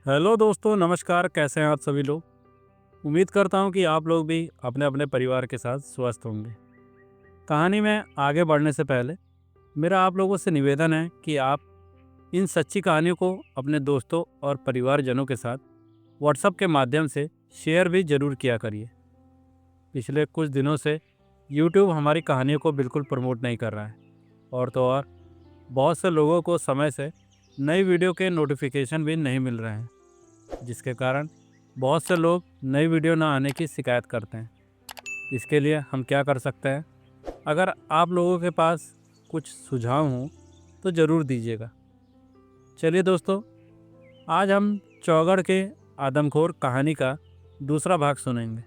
Hello दोस्तों, नमस्कार। कैसे हैं आप सभी लोग? उम्मीद करता हूं कि आप लोग भी अपने अपने परिवार के साथ स्वस्थ होंगे। कहानी में आगे बढ़ने से पहले मेरा आप लोगों से निवेदन है कि आप इन सच्ची कहानियों को अपने दोस्तों और परिवारजनों के साथ व्हाट्सएप के माध्यम से शेयर भी ज़रूर किया करिए। पिछले कुछ दिनों से यूट्यूब हमारी कहानियों को बिल्कुल प्रमोट नहीं कर रहा है, और तो और बहुत से लोगों को समय से नई वीडियो के नोटिफिकेशन भी नहीं मिल रहे हैं, जिसके कारण बहुत से लोग नई वीडियो ना आने की शिकायत करते हैं। इसके लिए हम क्या कर सकते हैं? अगर आप लोगों के पास कुछ सुझाव हों तो ज़रूर दीजिएगा। चलिए दोस्तों, आज हम चौगढ़ के आदमखोर कहानी का दूसरा भाग सुनेंगे।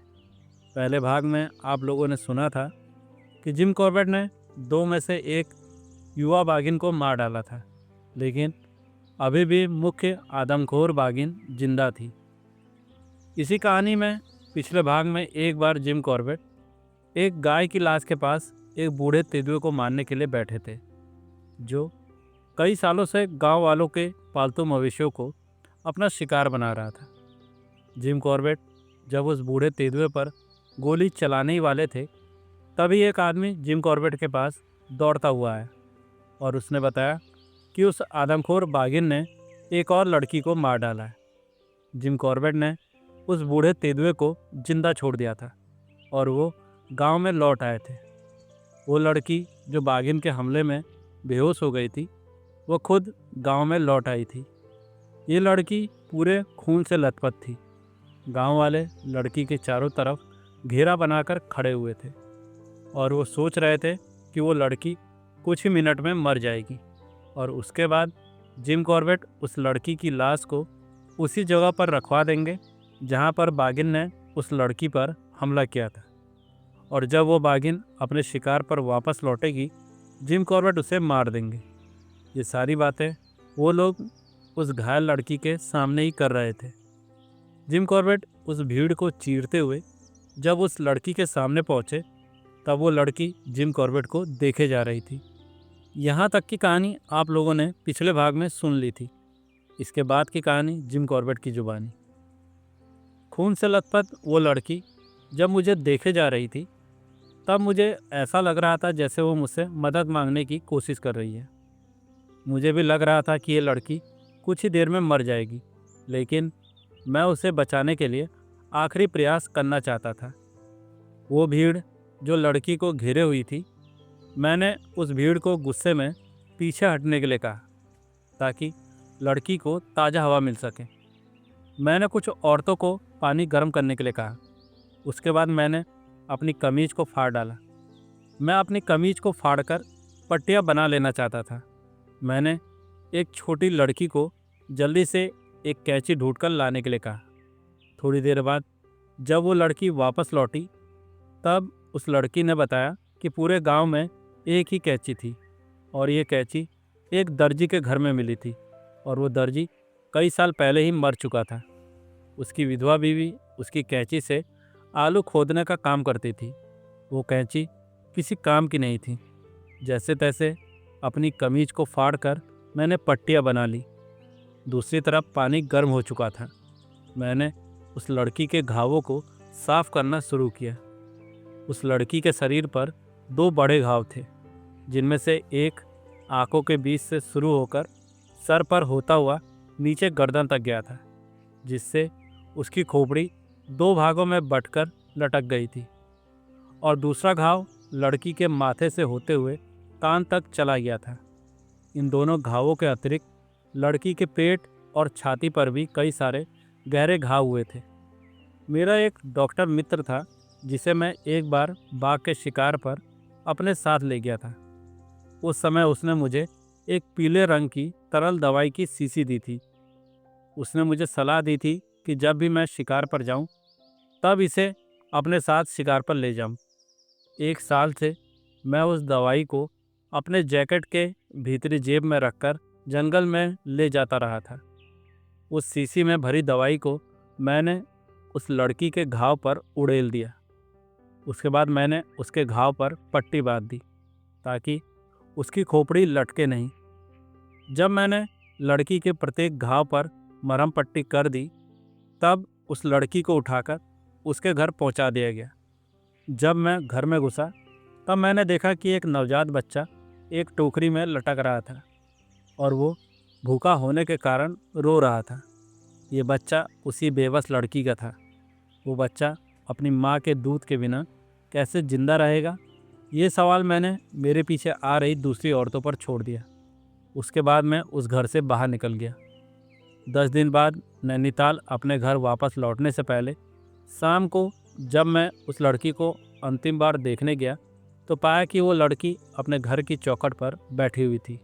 पहले भाग में आप लोगों ने सुना था कि जिम कॉर्बेट ने दो में से एक युवा बाघिन को मार डाला था, लेकिन अभी भी मुख्य आदमखोर बाघिन जिंदा थी। इसी कहानी में पिछले भाग में एक बार जिम कॉर्बेट एक गाय की लाश के पास एक बूढ़े तेंदुए को मारने के लिए बैठे थे, जो कई सालों से गांव वालों के पालतू मवेशियों को अपना शिकार बना रहा था। जिम कॉर्बेट जब उस बूढ़े तेंदुए पर गोली चलाने ही वाले थे, तभी एक आदमी जिम कॉर्बेट के पास दौड़ता हुआ आया और उसने बताया कि उस आदमखोर बाघिन ने एक और लड़की को मार डाला है। जिम कॉर्बेट ने उस बूढ़े तेंदुए को जिंदा छोड़ दिया था और वो गांव में लौट आए थे। वो लड़की जो बाघिन के हमले में बेहोश हो गई थी, वो खुद गांव में लौट आई थी। ये लड़की पूरे खून से लथपथ थी। गांव वाले लड़की के चारों तरफ घेरा बनाकर खड़े हुए थे और वो सोच रहे थे कि वो लड़की कुछ ही मिनट में मर जाएगी, और उसके बाद जिम कॉर्बेट उस लड़की की लाश को उसी जगह पर रखवा देंगे जहाँ पर बाघिन ने उस लड़की पर हमला किया था। और जब वो बाघिन अपने शिकार पर वापस लौटेगी, जिम कॉर्बेट उसे मार देंगे। ये सारी बातें वो लोग उस घायल लड़की के सामने ही कर रहे थे। जिम कॉर्बेट उस भीड़ को चीरते हुए जब उस लड़की के सामने पहुंचे, तब वो लड़की जिम कॉर्बेट को देखे जा रही थी। यहाँ तक की कहानी आप लोगों ने पिछले भाग में सुन ली थी। इसके बाद की कहानी जिम कॉर्बेट की जुबानी। खून से लथपथ वो लड़की जब मुझे देखे जा रही थी, तब मुझे ऐसा लग रहा था जैसे वो मुझसे मदद मांगने की कोशिश कर रही है। मुझे भी लग रहा था कि ये लड़की कुछ ही देर में मर जाएगी, लेकिन मैं उसे बचाने के लिए आखिरी प्रयास करना चाहता था। वो भीड़ जो लड़की को घेरे हुई थी, मैंने उस भीड़ को गुस्से में पीछे हटने के लिए कहा, ताकि लड़की को ताज़ा हवा मिल सके। मैंने कुछ औरतों को पानी गर्म करने के लिए कहा। उसके बाद मैंने अपनी कमीज़ को फाड़ डाला। मैं अपनी कमीज़ को फाड़कर पट्टियाँ बना लेना चाहता था। मैंने एक छोटी लड़की को जल्दी से एक कैंची ढूंढकर लाने के लिए कहा। थोड़ी देर बाद जब वो लड़की वापस लौटी, तब उस लड़की ने बताया कि पूरे गांव में एक ही कैंची थी, और ये कैंची एक दर्जी के घर में मिली थी, और वो दर्जी कई साल पहले ही मर चुका था। उसकी विधवा बीवी उसकी कैंची से आलू खोदने का काम करती थी। वो कैंची किसी काम की नहीं थी। जैसे तैसे अपनी कमीज को फाड़कर मैंने पट्टियाँ बना ली। दूसरी तरफ पानी गर्म हो चुका था। मैंने उस लड़की के घावों को साफ करना शुरू किया। उस लड़की के शरीर पर दो बड़े घाव थे, जिनमें से एक आंखों के बीच से शुरू होकर सर पर होता हुआ नीचे गर्दन तक गया था, जिससे उसकी खोपड़ी दो भागों में बंटकर लटक गई थी, और दूसरा घाव लड़की के माथे से होते हुए कान तक चला गया था। इन दोनों घावों के अतिरिक्त लड़की के पेट और छाती पर भी कई सारे गहरे घाव हुए थे। मेरा एक डॉक्टर मित्र था, जिसे मैं एक बार बाघ के शिकार पर अपने साथ ले गया था। उस समय उसने मुझे एक पीले रंग की तरल दवाई की शीशी दी थी। उसने मुझे सलाह दी थी कि जब भी मैं शिकार पर जाऊं, तब इसे अपने साथ शिकार पर ले जाऊं। एक साल से मैं उस दवाई को अपने जैकेट के भीतरी जेब में रखकर जंगल में ले जाता रहा था। उस शीशी में भरी दवाई को मैंने उस लड़की के घाव पर उड़ेल दिया। उसके बाद मैंने उसके घाव पर पट्टी बांध दी, ताकि उसकी खोपड़ी लटके नहीं। जब मैंने लड़की के प्रत्येक घाव पर मरहम पट्टी कर दी, तब उस लड़की को उठाकर उसके घर पहुंचा दिया गया। जब मैं घर में घुसा तब मैंने देखा कि एक नवजात बच्चा एक टोकरी में लटक रहा था और वो भूखा होने के कारण रो रहा था। ये बच्चा उसी बेबस लड़की का था। वो बच्चा अपनी माँ के दूध के बिना कैसे जिंदा रहेगा, ये सवाल मैंने मेरे पीछे आ रही दूसरी औरतों पर छोड़ दिया। उसके बाद मैं उस घर से बाहर निकल गया। 10 दिन बाद नैनीताल अपने घर वापस लौटने से पहले शाम को जब मैं उस लड़की को अंतिम बार देखने गया तो पाया कि वो लड़की अपने घर की चौखट पर बैठी हुई थी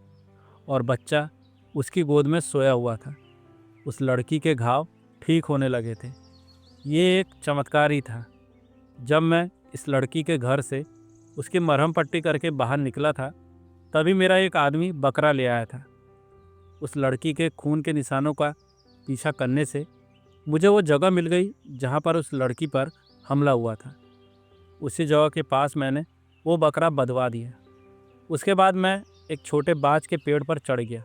और बच्चा उसकी गोद में सोया हुआ था। उस लड़की के घाव ठीक होने लगे थे। ये एक चमत्कार ही था। जब मैं इस लड़की के घर से उसकी मरहम पट्टी करके बाहर निकला था तभी मेरा एक आदमी बकरा ले आया था। उस लड़की के खून के निशानों का पीछा करने से मुझे वो जगह मिल गई जहाँ पर उस लड़की पर हमला हुआ था। उसी जगह के पास मैंने वो बकरा बंधवा दिया। उसके बाद मैं एक छोटे बाज के पेड़ पर चढ़ गया।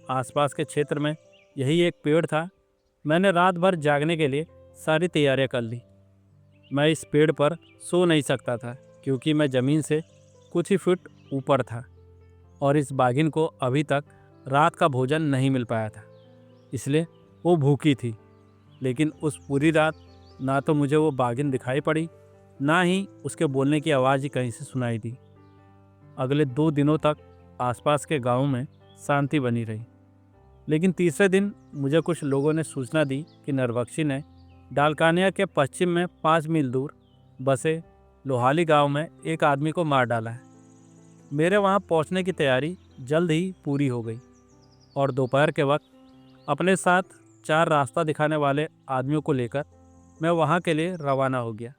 आसपास के क्षेत्र में यही एक पेड़ था। मैंने रात भर जागने के लिए सारी तैयारियां कर ली। मैं इस पेड़ पर सो नहीं सकता था क्योंकि मैं ज़मीन से कुछ ही फुट ऊपर था और इस बाघिन को अभी तक रात का भोजन नहीं मिल पाया था, इसलिए वो भूखी थी। लेकिन उस पूरी रात ना तो मुझे वो बाघिन दिखाई पड़ी, ना ही उसके बोलने की आवाज़ ही कहीं से सुनाई दी। अगले 2 दिनों तक आसपास के गाँव में शांति बनी रही। लेकिन तीसरे दिन मुझे कुछ लोगों ने सूचना दी कि नरबख्शी ने डालकानिया के पश्चिम में 5 मील दूर बसे लोहाली गांव में एक आदमी को मार डाला है। मेरे वहां पहुंचने की तैयारी जल्द ही पूरी हो गई और दोपहर के वक्त अपने साथ 4 रास्ता दिखाने वाले आदमियों को लेकर मैं वहां के लिए रवाना हो गया।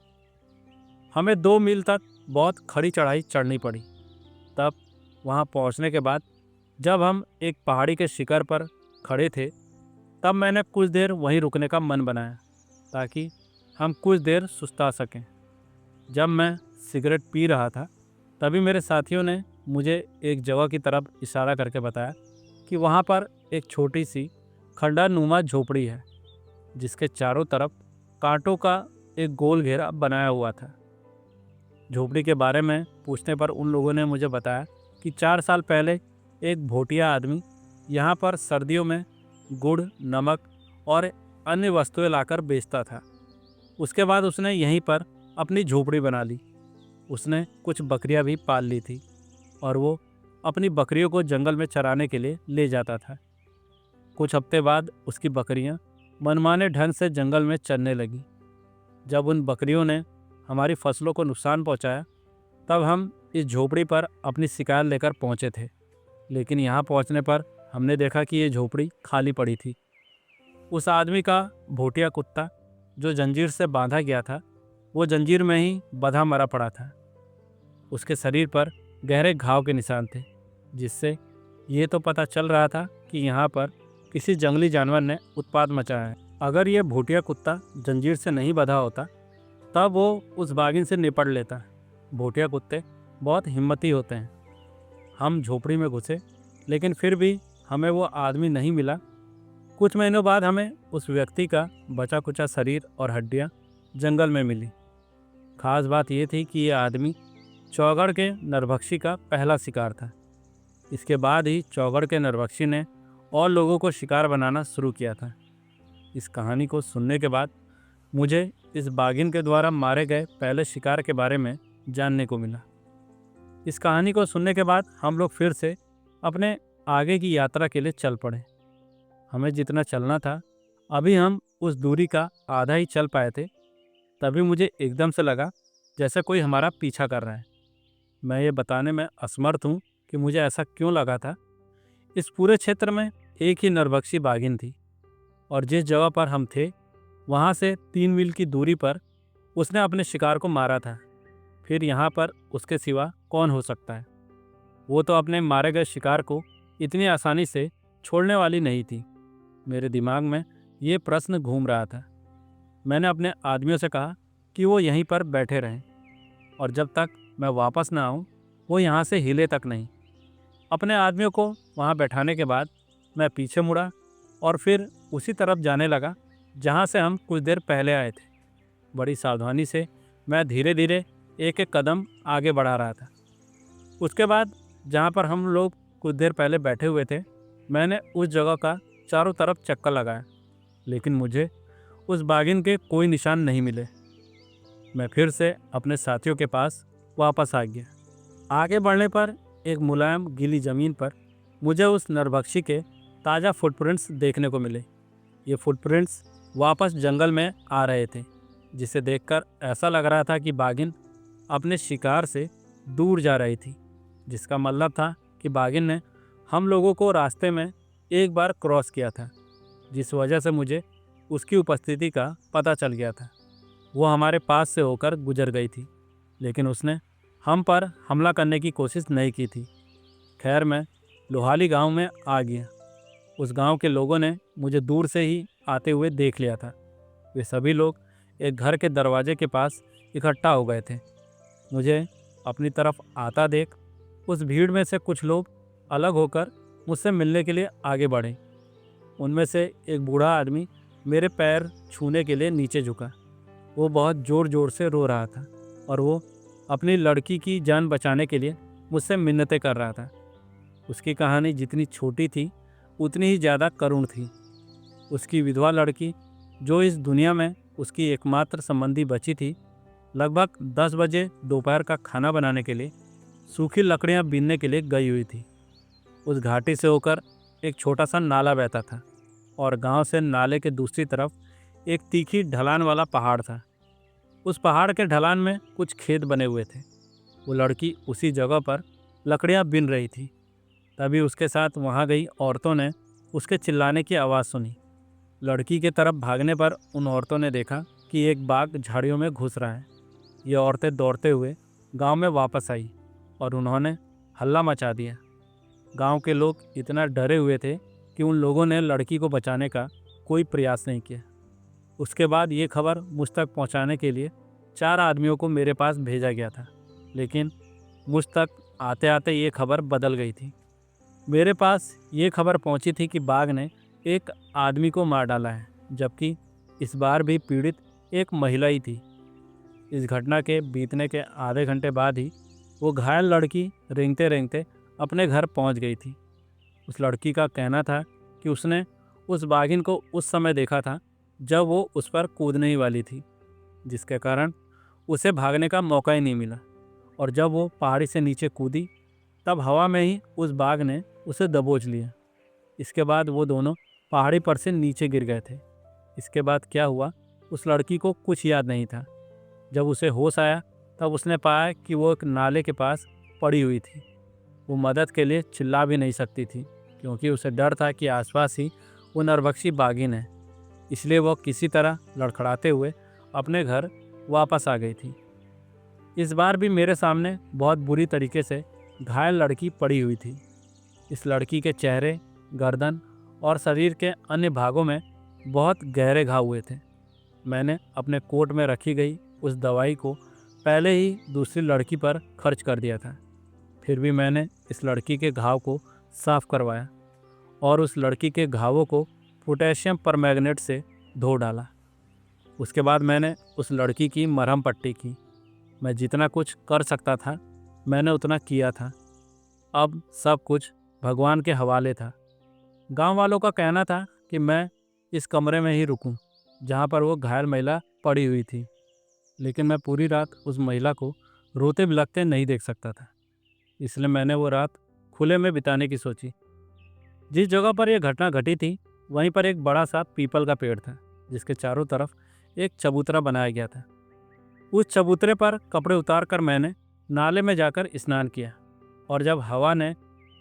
हमें 2 मील तक बहुत खड़ी चढ़ाई चढ़नी पड़ी। तब वहां पहुंचने के बाद जब हम एक पहाड़ी के शिखर पर खड़े थे तब मैंने कुछ देर वहीं रुकने का मन बनाया ताकि हम कुछ देर सुस्ता सकें। जब मैं सिगरेट पी रहा था तभी मेरे साथियों ने मुझे एक जगह की तरफ इशारा करके बताया कि वहाँ पर एक छोटी सी खंडहरनुमा झोपड़ी है जिसके चारों तरफ कांटों का एक गोल घेरा बनाया हुआ था। झोपड़ी के बारे में पूछने पर उन लोगों ने मुझे बताया कि 4 साल पहले एक भोटिया आदमी यहाँ पर सर्दियों में गुड़, नमक और अन्य वस्तुएं लाकर बेचता था। उसके बाद उसने यहीं पर अपनी झोपड़ी बना ली। उसने कुछ बकरियां भी पाल ली थी और वो अपनी बकरियों को जंगल में चराने के लिए ले जाता था। कुछ हफ्ते बाद उसकी बकरियां मनमाने ढंग से जंगल में चरने लगी। जब उन बकरियों ने हमारी फसलों को नुकसान पहुंचाया तब हम इस झोपड़ी पर अपनी शिकायत लेकर पहुंचे थे। लेकिन यहाँ पहुंचने पर हमने देखा कि ये झोपड़ी खाली पड़ी थी। उस आदमी का भोटिया कुत्ता जो जंजीर से बांधा गया था वो जंजीर में ही बंधा मरा पड़ा था। उसके शरीर पर गहरे घाव के निशान थे जिससे ये तो पता चल रहा था कि यहाँ पर किसी जंगली जानवर ने उत्पात मचाया है। अगर ये भोटिया कुत्ता जंजीर से नहीं बंधा होता तब वो उस बाघिन से निपट लेता। भोटिया कुत्ते बहुत हिम्मती होते हैं। हम झोपड़ी में घुसे लेकिन फिर भी हमें वो आदमी नहीं मिला। कुछ महीनों बाद हमें उस व्यक्ति का बचा कुचा शरीर और हड्डियाँ जंगल में मिली। खास बात यह थी कि यह आदमी चौगढ़ के नरबख्शी का पहला शिकार था। इसके बाद ही चौगढ़ के नरबख्शी ने और लोगों को शिकार बनाना शुरू किया था। इस कहानी को सुनने के बाद मुझे इस बाघिन के द्वारा मारे गए पहले शिकार के बारे में जानने को मिला। इस कहानी को सुनने के बाद हम लोग फिर से अपने आगे की यात्रा के लिए चल पड़े। हमें जितना चलना था अभी हम उस दूरी का आधा ही चल पाए थे। तभी मुझे एकदम से लगा जैसे कोई हमारा पीछा कर रहा है। मैं ये बताने में असमर्थ हूँ कि मुझे ऐसा क्यों लगा था। इस पूरे क्षेत्र में एक ही नरबख्शी बाघिन थी और जिस जगह पर हम थे वहाँ से 3 मील की दूरी पर उसने अपने शिकार को मारा था। फिर यहाँ पर उसके सिवा कौन हो सकता है। वो तो अपने मारे गए शिकार को इतनी आसानी से छोड़ने वाली नहीं थी। मेरे दिमाग में ये प्रश्न घूम रहा था। मैंने अपने आदमियों से कहा कि वो यहीं पर बैठे रहें और जब तक मैं वापस ना आऊँ वो यहाँ से हिले तक नहीं। अपने आदमियों को वहाँ बैठाने के बाद मैं पीछे मुड़ा और फिर उसी तरफ जाने लगा जहाँ से हम कुछ देर पहले आए थे। बड़ी सावधानी से मैं धीरे धीरे एक एक कदम आगे बढ़ा रहा था। उसके बाद जहाँ पर हम लोग कुछ देर पहले बैठे हुए थे, मैंने उस जगह का चारों तरफ चक्कर लगाया, लेकिन मुझे उस बागिन के कोई निशान नहीं मिले। मैं फिर से अपने साथियों के पास वापस आ गया। आगे बढ़ने पर एक मुलायम गीली ज़मीन पर मुझे उस नरभक्षी के ताज़ा फुटप्रिंट्स देखने को मिले। ये फुटप्रिंट्स वापस जंगल में आ रहे थे, जिसे देखकर ऐसा लग रहा था कि बागिन अपने शिकार से दूर जा रही थी, जिसका मतलब था कि बागिन ने हम लोगों को रास्ते में एक बार क्रॉस किया था, जिस वजह से मुझे उसकी उपस्थिति का पता चल गया था। वो हमारे पास से होकर गुजर गई थी, लेकिन उसने हम पर हमला करने की कोशिश नहीं की थी। खैर, मैं लोहाली गांव में आ गया। उस गांव के लोगों ने मुझे दूर से ही आते हुए देख लिया था। वे सभी लोग एक घर के दरवाजे के पास इकट्ठा हो गए थे। मुझे अपनी तरफ आता देख उस भीड़ में से कुछ लोग अलग होकर मुझसे मिलने के लिए आगे बढ़े। उनमें से एक बूढ़ा आदमी मेरे पैर छूने के लिए नीचे झुका। वो बहुत ज़ोर ज़ोर से रो रहा था और वो अपनी लड़की की जान बचाने के लिए मुझसे मिन्नतें कर रहा था। उसकी कहानी जितनी छोटी थी उतनी ही ज़्यादा करुण थी। उसकी विधवा लड़की, जो इस दुनिया में उसकी एकमात्र संबंधी बची थी, लगभग 10 बजे दोपहर का खाना बनाने के लिए सूखी लकड़ियां बीनने के लिए गई हुई थी। उस घाटी से होकर एक छोटा सा नाला बहता था और गांव से नाले के दूसरी तरफ एक तीखी ढलान वाला पहाड़ था। उस पहाड़ के ढलान में कुछ खेत बने हुए थे। वो लड़की उसी जगह पर लकड़ियां बीन रही थी। तभी उसके साथ वहां गई औरतों ने उसके चिल्लाने की आवाज़ सुनी। लड़की के तरफ भागने पर उन औरतों ने देखा कि एक बाघ झाड़ियों में घुस रहा है। ये औरतें दौड़ते हुए गांव में वापस आई और उन्होंने हल्ला मचा दिया। गांव के लोग इतना डरे हुए थे कि उन लोगों ने लड़की को बचाने का कोई प्रयास नहीं किया। उसके बाद ये खबर मुझ तक पहुंचाने के लिए 4 आदमियों को मेरे पास भेजा गया था, लेकिन मुझ तक आते आते ये खबर बदल गई थी। मेरे पास ये खबर पहुंची थी कि बाघ ने एक आदमी को मार डाला है, जबकि इस बार भी पीड़ित एक महिला ही थी। इस घटना के बीतने के आधे घंटे बाद ही वो घायल लड़की रेंगते रेंगते अपने घर पहुंच गई थी। उस लड़की का कहना था कि उसने उस बाघिन को उस समय देखा था जब वो उस पर कूदने ही वाली थी, जिसके कारण उसे भागने का मौका ही नहीं मिला। और जब वो पहाड़ी से नीचे कूदी, तब हवा में ही उस बाघ ने उसे दबोच लिया। इसके बाद वो दोनों पहाड़ी पर से नीचे गिर गए थे। इसके बाद क्या हुआ, उस लड़की को कुछ याद नहीं था। जब उसे होश आया तब उसने पाया कि वो एक नाले के पास पड़ी हुई थी। वो मदद के लिए चिल्ला भी नहीं सकती थी, क्योंकि उसे डर था कि आसपास ही वो नरभक्षी बाघिन है। इसलिए वो किसी तरह लड़खड़ाते हुए अपने घर वापस आ गई थी। इस बार भी मेरे सामने बहुत बुरी तरीके से घायल लड़की पड़ी हुई थी। इस लड़की के चेहरे, गर्दन और शरीर के अन्य भागों में बहुत गहरे घाव हुए थे। मैंने अपने कोट में रखी गई उस दवाई को पहले ही दूसरी लड़की पर खर्च कर दिया था। फिर भी मैंने इस लड़की के घाव को साफ करवाया और उस लड़की के घावों को पोटेशियम परमैंगनेट से धो डाला। उसके बाद मैंने उस लड़की की मरहम पट्टी की। मैं जितना कुछ कर सकता था मैंने उतना किया था। अब सब कुछ भगवान के हवाले था। गांव वालों का कहना था कि मैं इस कमरे में ही रुकूं जहां पर वो घायल महिला पड़ी हुई थी, लेकिन मैं पूरी रात उस महिला को रोते बिलखते नहीं देख सकता था। इसलिए मैंने वो रात खुले में बिताने की सोची। जिस जगह पर यह घटना घटी थी वहीं पर एक बड़ा सा पीपल का पेड़ था, जिसके चारों तरफ एक चबूतरा बनाया गया था। उस चबूतरे पर कपड़े उतार कर मैंने नाले में जाकर स्नान किया, और जब हवा ने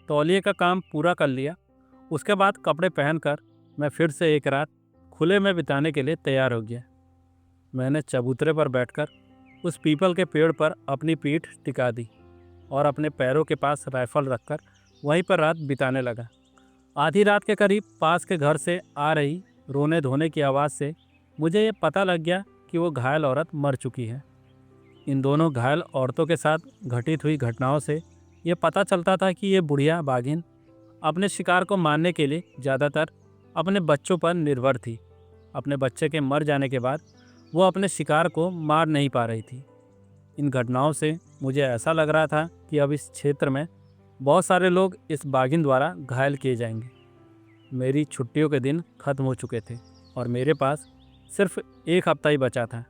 तौलिए का काम पूरा कर लिया, उसके बाद कपड़े पहनकर मैं फिर से एक रात खुले में बिताने के लिए तैयार हो गया। मैंने चबूतरे पर बैठकर उस पीपल के पेड़ पर अपनी पीठ टिका दी और अपने पैरों के पास राइफल रखकर वहीं पर रात बिताने लगा। आधी रात के करीब पास के घर से आ रही रोने धोने की आवाज़ से मुझे ये पता लग गया कि वो घायल औरत मर चुकी है। इन दोनों घायल औरतों के साथ घटित हुई घटनाओं से ये पता चलता था कि ये बुढ़िया बाघिन अपने शिकार को मारने के लिए ज़्यादातर अपने बच्चों पर निर्भर थी। अपने बच्चे के मर जाने के बाद वो अपने शिकार को मार नहीं पा रही थी। इन घटनाओं से मुझे ऐसा लग रहा था कि अब इस क्षेत्र में बहुत सारे लोग इस बाघिन द्वारा घायल किए जाएंगे। मेरी छुट्टियों के दिन खत्म हो चुके थे और मेरे पास सिर्फ एक हफ्ता ही बचा था।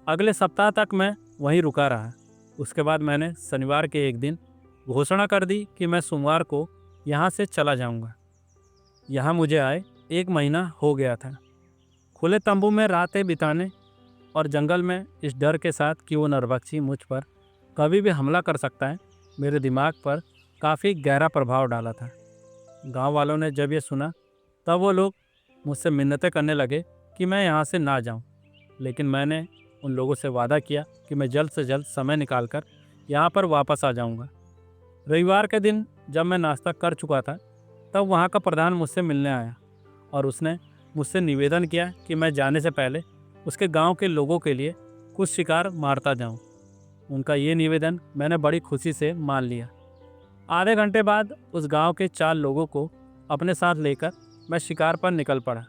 अगले सप्ताह तक मैं वहीं रुका रहा। उसके बाद मैंने शनिवार के एक दिन घोषणा कर दी कि मैं सोमवार को यहाँ से चला जाऊँगा। यहाँ मुझे आए 1 महीना हो गया था। खुले तंबू में रातें बिताने और जंगल में इस डर के साथ कि वो नरभक्षी मुझ पर कभी भी हमला कर सकता है, मेरे दिमाग पर काफ़ी गहरा प्रभाव डाला था। गांव वालों ने जब ये सुना तब वो लोग मुझसे मिन्नतें करने लगे कि मैं यहाँ से ना जाऊँ, लेकिन मैंने उन लोगों से वादा किया कि मैं जल्द से जल्द समय निकालकर यहाँ पर वापस आ जाऊँगा। रविवार के दिन जब मैं नाश्ता कर चुका था तब वहाँ का प्रधान मुझसे मिलने आया और उसने मुझसे निवेदन किया कि मैं जाने से पहले उसके गांव के लोगों के लिए कुछ शिकार मारता जाऊं। उनका ये निवेदन मैंने बड़ी खुशी से मान लिया। आधे घंटे बाद उस गांव के 4 लोगों को अपने साथ लेकर मैं शिकार पर निकल पड़ा।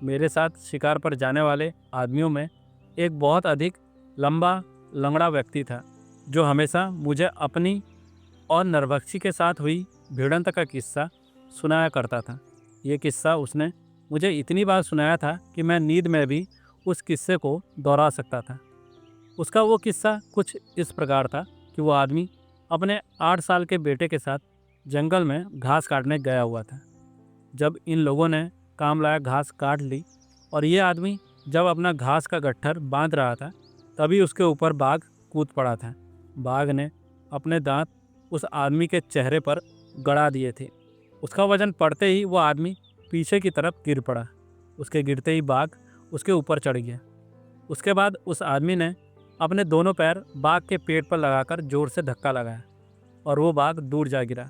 मेरे साथ शिकार पर जाने वाले आदमियों में एक बहुत अधिक लंबा लंगड़ा व्यक्ति था जो हमेशा मुझे अपनी और नरभक्षी के साथ हुई भिड़ंत का किस्सा सुनाया करता था। ये किस्सा उसने मुझे इतनी बार सुनाया था कि मैं नींद में भी उस किस्से को दोहरा सकता था। उसका वो किस्सा कुछ इस प्रकार था कि वो आदमी अपने 8 साल के बेटे के साथ जंगल में घास काटने गया हुआ था। जब इन लोगों ने काम लायक घास काट ली और ये आदमी जब अपना घास का गट्ठर बांध रहा था तभी उसके ऊपर बाघ कूद पड़ा था। बाघ ने अपने दांत उस आदमी के चेहरे पर गड़ा दिए थे। उसका वजन पड़ते ही वो आदमी पीछे की तरफ गिर पड़ा। उसके गिरते ही बाघ उसके ऊपर चढ़ गया। उसके बाद उस आदमी ने अपने दोनों पैर बाघ के पेट पर लगाकर जोर से धक्का लगाया और वो बाघ दूर जा गिरा।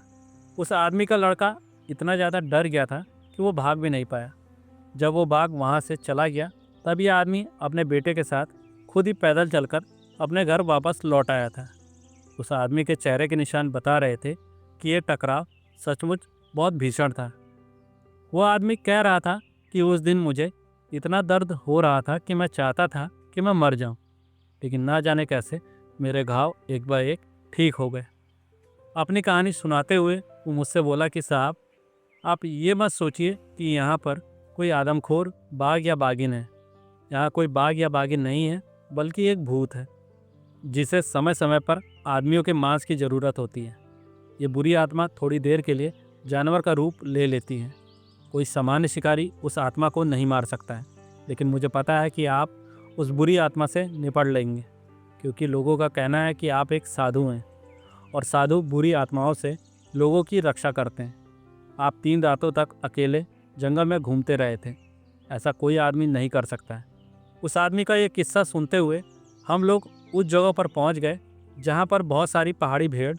उस आदमी का लड़का इतना ज़्यादा डर गया था कि वो भाग भी नहीं पाया। जब वो बाघ वहाँ से चला गया तब ये आदमी अपने बेटे के साथ खुद ही पैदल चलकर अपने घर वापस लौट आया था। उस आदमी के चेहरे के निशान बता रहे थे कि ये टकराव सचमुच बहुत भीषण था। वो आदमी कह रहा था कि उस दिन मुझे इतना दर्द हो रहा था कि मैं चाहता था कि मैं मर जाऊं, लेकिन ना जाने कैसे मेरे घाव एक बार एक ठीक हो गए। अपनी कहानी सुनाते हुए वो मुझसे बोला कि साहब, आप ये मत सोचिए कि यहाँ पर कोई आदमखोर बाघ या बाघिन है। यहाँ कोई बाघ या बाघिन नहीं है, बल्कि एक भूत है जिसे समय समय पर आदमियों के मांस की ज़रूरत होती है। ये बुरी आत्मा थोड़ी देर के लिए जानवर का रूप ले लेती है। कोई सामान्य शिकारी उस आत्मा को नहीं मार सकता है, लेकिन मुझे पता है कि आप उस बुरी आत्मा से निपट लेंगे, क्योंकि लोगों का कहना है कि आप एक साधु हैं और साधु बुरी आत्माओं से लोगों की रक्षा करते हैं। आप 3 रातों तक अकेले जंगल में घूमते रहे थे। ऐसा कोई आदमी नहीं कर सकता है। उस आदमी का ये किस्सा सुनते हुए हम लोग उस जगह पर पहुंच गए जहां पर बहुत सारी पहाड़ी भेड़,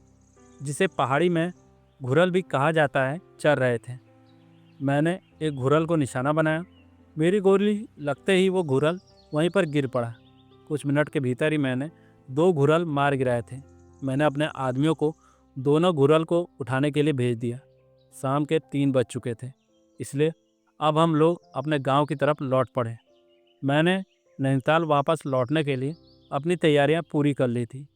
जिसे पहाड़ी में घुरल भी कहा जाता है, चर रहे थे। मैंने एक घुरल को निशाना बनाया। मेरी गोली लगते ही वो घुरल वहीं पर गिर पड़ा। कुछ मिनट के भीतर ही मैंने 2 घुरल मार गिराए थे। मैंने अपने आदमियों को दोनों घुरल को उठाने के लिए भेज दिया। शाम के 3 बज चुके थे, इसलिए अब हम लोग अपने गांव की तरफ लौट पड़े। मैंने नैनीताल वापस लौटने के लिए अपनी तैयारियां पूरी कर ली थी।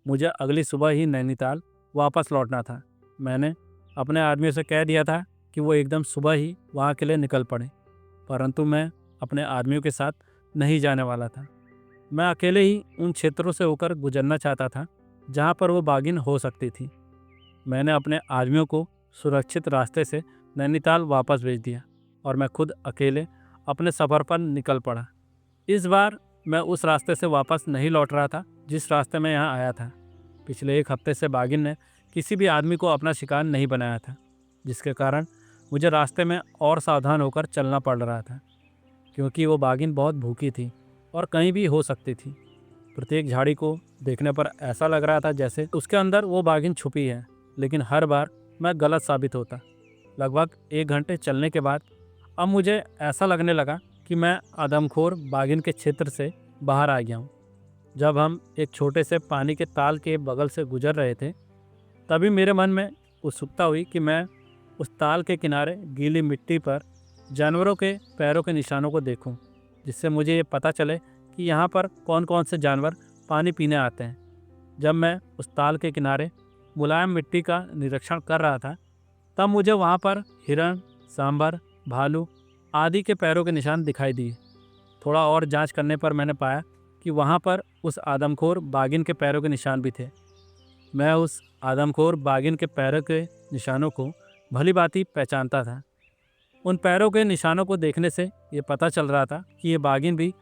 मुझे अगली सुबह ही नैनीताल वापस लौटना था। मैंने अपने आदमियों से कह दिया था कि वो एकदम सुबह ही वहाँ के लिए निकल पड़े, परंतु मैं अपने आदमियों के साथ नहीं जाने वाला था। मैं अकेले ही उन क्षेत्रों से होकर गुजरना चाहता था जहाँ पर वो बाघिन हो सकती थी। मैंने अपने आदमियों को सुरक्षित रास्ते से नैनीताल वापस भेज दिया और मैं खुद अकेले अपने सफ़र पर निकल पड़ा। इस बार मैं उस रास्ते से वापस नहीं लौट रहा था जिस रास्ते में यहाँ आया था। पिछले 1 हफ्ते से बाघिन ने किसी भी आदमी को अपना शिकार नहीं बनाया था, जिसके कारण मुझे रास्ते में और सावधान होकर चलना पड़ रहा था, क्योंकि वो बाघिन बहुत भूखी थी और कहीं भी हो सकती थी। प्रत्येक झाड़ी को देखने पर ऐसा लग रहा था जैसे उसके अंदर वो बाघिन छुपी है, लेकिन हर बार मैं गलत साबित होता। लगभग 1 घंटे चलने के बाद अब मुझे ऐसा लगने लगा कि मैं आदमखोर बाघिन के क्षेत्र से बाहर आ गया हूँ। जब हम एक छोटे से पानी के ताल के बगल से गुजर रहे थे, तभी मेरे मन में उत्सुकता हुई कि मैं उस ताल के किनारे गीली मिट्टी पर जानवरों के पैरों के निशानों को देखूं, जिससे मुझे ये पता चले कि यहाँ पर कौन कौन से जानवर पानी पीने आते हैं। जब मैं उस ताल के किनारे मुलायम मिट्टी का निरीक्षण कर रहा था, तब मुझे वहाँ पर हिरण, सांभर, भालू आदि के पैरों के निशान दिखाई दिए। थोड़ा और जांच करने पर मैंने पाया कि वहाँ पर उस आदमखोर बाघिन के पैरों के निशान भी थे। मैं उस आदमखोर बाघिन के पैरों के निशानों को भली भांति पहचानता था। उन पैरों के निशानों को देखने से ये पता चल रहा था कि ये बाघिन भी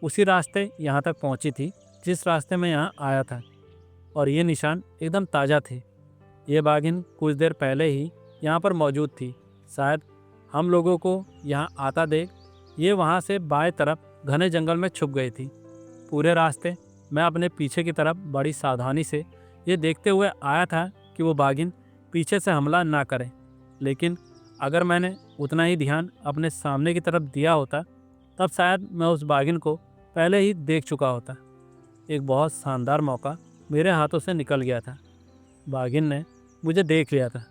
उसी रास्ते यहाँ तक पहुँची थी जिस रास्ते में यहाँ आया था, और ये निशान एकदम ताज़ा थे। ये बाघिन कुछ देर पहले ही यहाँ पर मौजूद थी। शायद हम लोगों को यहाँ आता देख ये वहाँ से बाएं तरफ घने जंगल में छुप गई थी। पूरे रास्ते मैं अपने पीछे की तरफ बड़ी सावधानी से ये देखते हुए आया था कि वो बाघिन पीछे से हमला ना करे, लेकिन अगर मैंने उतना ही ध्यान अपने सामने की तरफ दिया होता तब शायद मैं उस बाघिन को पहले ही देख चुका होता। एक बहुत शानदार मौका मेरे हाथों से निकल गया था। बाघिन ने मुझे देख लिया था,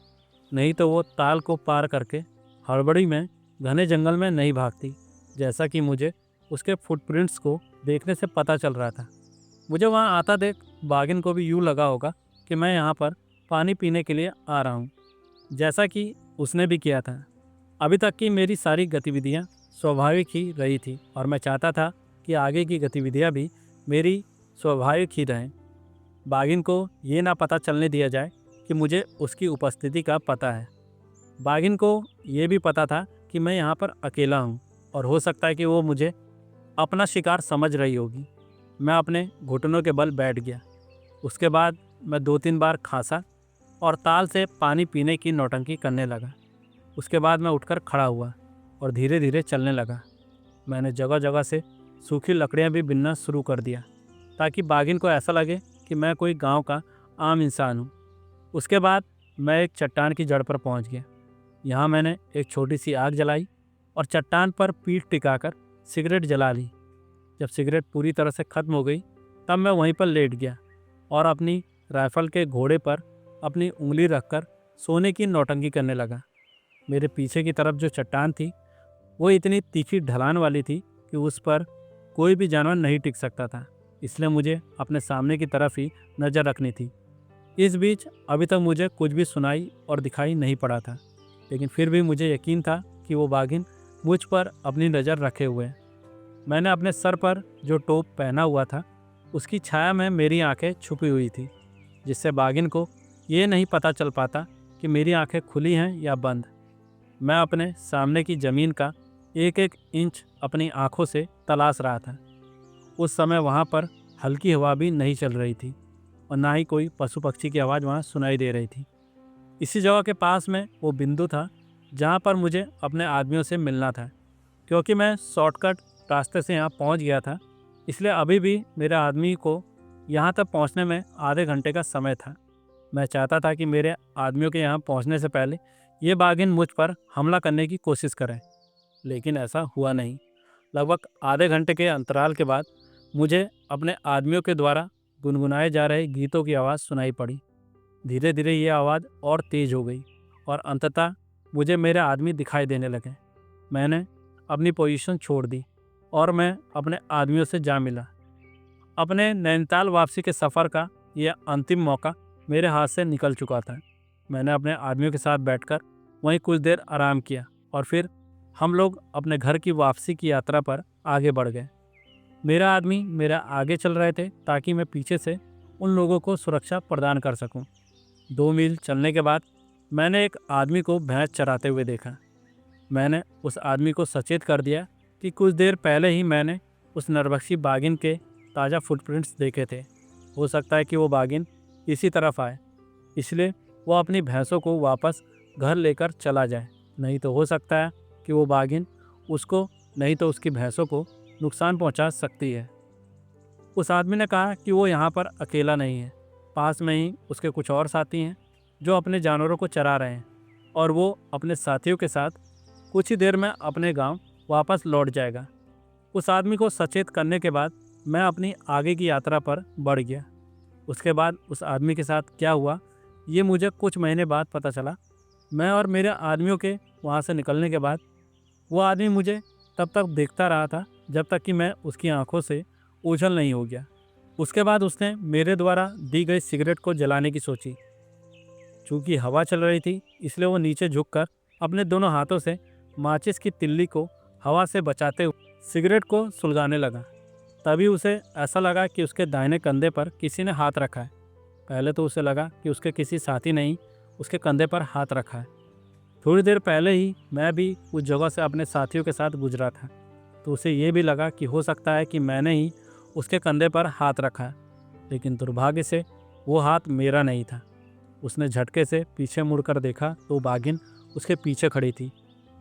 नहीं तो वो ताल को पार करके हड़बड़ी में घने जंगल में नहीं भागती, जैसा कि मुझे उसके फुटप्रिंट्स को देखने से पता चल रहा था। मुझे वहाँ आता देख बाघिन को भी यूँ लगा होगा कि मैं यहाँ पर पानी पीने के लिए आ रहा हूँ, जैसा कि उसने भी किया था। अभी तक की मेरी सारी गतिविधियाँ स्वाभाविक ही रही थी और मैं चाहता था कि आगे की गतिविधियाँ भी मेरी स्वाभाविक ही रहें। बाघिन को ये ना पता चलने दिया जाए कि मुझे उसकी उपस्थिति का पता है। बाघिन को ये भी पता था कि मैं यहाँ पर अकेला हूँ और हो सकता है कि वो मुझे अपना शिकार समझ रही होगी। मैं अपने घुटनों के बल बैठ गया। उसके बाद मैं 2-3 बार खांसा और ताल से पानी पीने की नौटंकी करने लगा। उसके बाद मैं उठकर खड़ा हुआ और धीरे धीरे चलने लगा। मैंने जगह जगह से सूखी लकड़ियाँ भी बीनना शुरू कर दिया ताकि बाघिन को ऐसा लगे कि मैं कोई गांव का आम इंसान हूँ। उसके बाद मैं एक चट्टान की जड़ पर पहुँच गया। यहाँ मैंने एक छोटी सी आग जलाई और चट्टान पर पीठ टिकाकर सिगरेट जला ली। जब सिगरेट पूरी तरह से ख़त्म हो गई तब मैं वहीं पर लेट गया और अपनी राइफल के घोड़े पर अपनी उंगली रखकर सोने की नौटंकी करने लगा। मेरे पीछे की तरफ जो चट्टान थी वो इतनी तीखी ढलान वाली थी कि उस पर कोई भी जानवर नहीं टिक सकता था, इसलिए मुझे अपने सामने की तरफ ही नज़र रखनी थी। इस बीच अभी तक मुझे कुछ भी सुनाई और दिखाई नहीं पड़ा था, लेकिन फिर भी मुझे यकीन था कि वो बाघिन मुझ पर अपनी नज़र रखे हुए है। मैंने अपने सर पर जो टोप पहना हुआ था उसकी छाया में मेरी आंखें छुपी हुई थी, जिससे बाघिन को ये नहीं पता चल पाता कि मेरी आंखें खुली हैं या बंद। मैं अपने सामने की ज़मीन का एक एक इंच अपनी आंखों से तलाश रहा था। उस समय वहाँ पर हल्की हवा भी नहीं चल रही थी और ना ही कोई पशु पक्षी की आवाज़ वहाँ सुनाई दे रही थी। इसी जगह के पास में वो बिंदु था जहाँ पर मुझे अपने आदमियों से मिलना था। क्योंकि मैं शॉर्टकट रास्ते से यहाँ पहुँच गया था, इसलिए अभी भी मेरे आदमी को यहाँ तक पहुँचने में आधे घंटे का समय था। मैं चाहता था कि मेरे आदमियों के यहाँ पहुँचने से पहले ये बाघिन मुझ पर हमला करने की कोशिश करें, लेकिन ऐसा हुआ नहीं। लगभग आधे घंटे के अंतराल के बाद मुझे अपने आदमियों के द्वारा गुनगुनाए जा रहे गीतों की आवाज़ सुनाई पड़ी। धीरे धीरे ये आवाज़ और तेज़ हो गई और अंततः मुझे मेरे आदमी दिखाई देने लगे। मैंने अपनी पोजीशन छोड़ दी और मैं अपने आदमियों से जा मिला। अपने नैनीताल वापसी के सफ़र का यह अंतिम मौका मेरे हाथ से निकल चुका था। मैंने अपने आदमियों के साथ बैठकर वहीं कुछ देर आराम किया और फिर हम लोग अपने घर की वापसी की यात्रा पर आगे बढ़ गए। मेरा आदमी मेरा आगे चल रहे थे ताकि मैं पीछे से उन लोगों को सुरक्षा प्रदान कर सकूं। 2 मील चलने के बाद मैंने एक आदमी को भैंस चराते हुए देखा। मैंने उस आदमी को सचेत कर दिया कि कुछ देर पहले ही मैंने उस नरभक्षी बाघिन के ताज़ा फुटप्रिंट्स देखे थे। हो सकता है कि वो बाघिन इसी तरफ आए, इसलिए वो अपनी भैंसों को वापस घर लेकर चला जाए। नहीं तो हो सकता है कि वो बाघिन उसको नहीं तो उसकी भैंसों को नुकसान पहुंचा सकती है। उस आदमी ने कहा कि वो यहाँ पर अकेला नहीं है, पास में ही उसके कुछ और साथी हैं जो अपने जानवरों को चरा रहे हैं और वो अपने साथियों के साथ कुछ ही देर में अपने गांव वापस लौट जाएगा। उस आदमी को सचेत करने के बाद मैं अपनी आगे की यात्रा पर बढ़ गया। उसके बाद उस आदमी के साथ क्या हुआ ये मुझे कुछ महीने बाद पता चला। मैं और मेरे आदमियों के वहाँ से निकलने के बाद वो आदमी मुझे तब तक देखता रहा था जब तक कि मैं उसकी आंखों से ओझल नहीं हो गया। उसके बाद उसने मेरे द्वारा दी गई सिगरेट को जलाने की सोची। चूंकि हवा चल रही थी इसलिए वो नीचे झुककर अपने दोनों हाथों से माचिस की तिल्ली को हवा से बचाते हुए सिगरेट को सुलगाने लगा। तभी उसे ऐसा लगा कि उसके दाहिने कंधे पर किसी ने हाथ रखा है। पहले तो उसे लगा कि उसके किसी साथी ने ही उसके कंधे पर हाथ रखा है। थोड़ी देर पहले ही मैं भी उस जगह से अपने साथियों के साथ गुजरा था, तो उसे ये भी लगा कि हो सकता है कि मैंने ही उसके कंधे पर हाथ रखा है। लेकिन दुर्भाग्य से वो हाथ मेरा नहीं था। उसने झटके से पीछे मुड़कर देखा तो बागिन उसके पीछे खड़ी थी,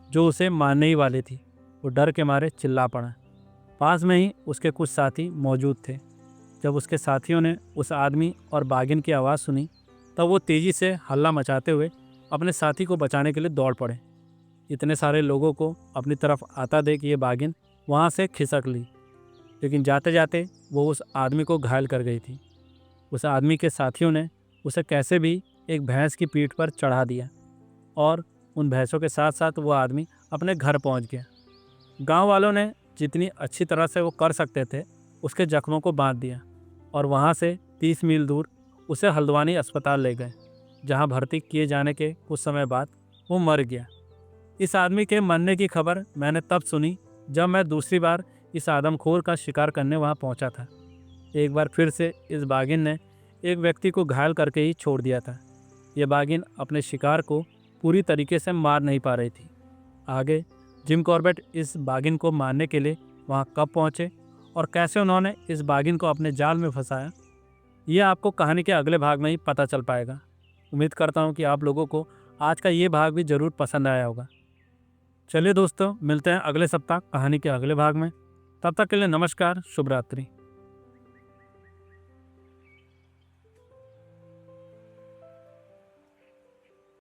जो उसे मारने ही वाली थी। वो डर के मारे चिल्ला पड़ा। पास में ही उसके कुछ साथी मौजूद थे। जब उसके साथियों ने उस आदमी और बागिन की आवाज़ सुनी तब वो तेज़ी से हल्ला मचाते हुए अपने साथी को बचाने के लिए दौड़ पड़े। इतने सारे लोगों को अपनी तरफ आता देख ये बागिन वहाँ से खिसक ली, लेकिन जाते जाते वो उस आदमी को घायल कर गई थी। उस आदमी के साथियों ने उसे कैसे भी एक भैंस की पीठ पर चढ़ा दिया और उन भैंसों के साथ साथ वो आदमी अपने घर पहुंच गया। गांव वालों ने जितनी अच्छी तरह से वो कर सकते थे उसके जख्मों को बांध दिया और वहां से 30 मील दूर उसे हल्द्वानी अस्पताल ले गए, जहां भर्ती किए जाने के कुछ समय बाद वो मर गया। इस आदमी के मरने की खबर मैंने तब सुनी जब मैं दूसरी बार इस आदमखोर का शिकार करने वहां पहुंचा था। एक बार फिर से इस बागिन ने एक व्यक्ति को घायल करके ही छोड़ दिया था। यह बागिन अपने शिकार को पूरी तरीके से मार नहीं पा रही थी। आगे जिम कॉर्बेट इस बागिन को मारने के लिए वहाँ कब पहुँचे और कैसे उन्होंने इस बागिन को अपने जाल में फंसाया, ये आपको कहानी के अगले भाग में ही पता चल पाएगा। उम्मीद करता हूँ कि आप लोगों को आज का ये भाग भी ज़रूर पसंद आया होगा। चलिए दोस्तों, मिलते हैं अगले सप्ताह कहानी के अगले भाग में। तब तक के लिए नमस्कार, शुभ रात्रि।